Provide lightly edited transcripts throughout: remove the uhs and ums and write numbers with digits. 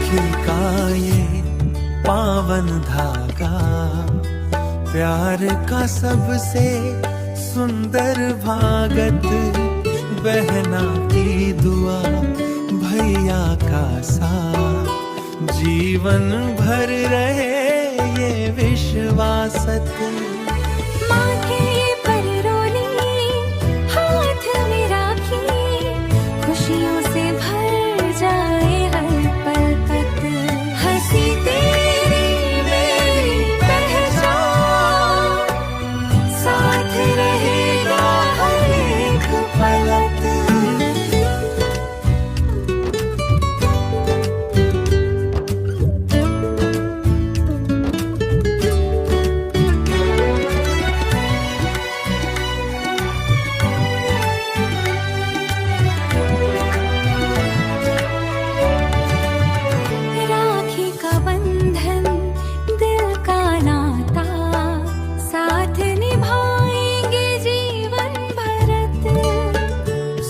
राखी का ये पावन धागा, प्यार का सबसे सुंदर भागत, बहना की दुआ भैया का साथ, जीवन भर रहे ये विश्वासत। माथे पर रोली, हाथ में राखी, खुशियों से भर जाए हर पलकत। हंसी तेरी मेरी पहचान, साथ रहेगा हर एक पलक। राखी का बंधन दिल का नाता, साथ निभाएंगे जीवन भरत।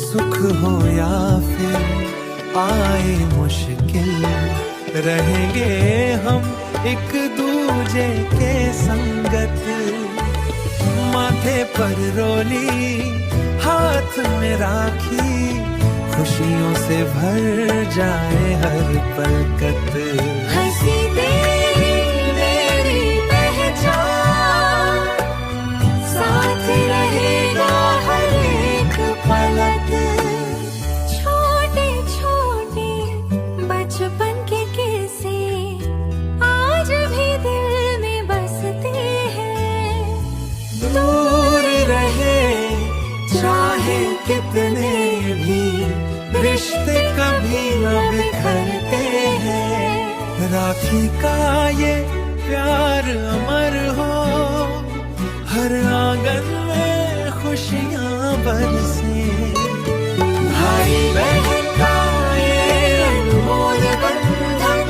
सुख हो या फिर आए मुश्किल, रहेंगे हम एक दूजे के संगत। माथे पर रोली, हाथ में राखी, खुशियों से भर जाए हर पलकत। हंसी तेरी मेरी पहचान, साथ रहेगा हर एक पलक। छोटे छोटे बचपन के किस्से आज भी दिल में बसते हैं। दूर रहे चाहे कितने भी, रिश्ते कभी न बिखरते हैं। राखी का ये प्यार अमर हो, हर आंगन में खुशियां बरसे। भाई बहन का ये अनमोल बंधन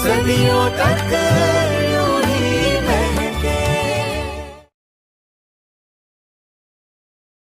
सदियों तक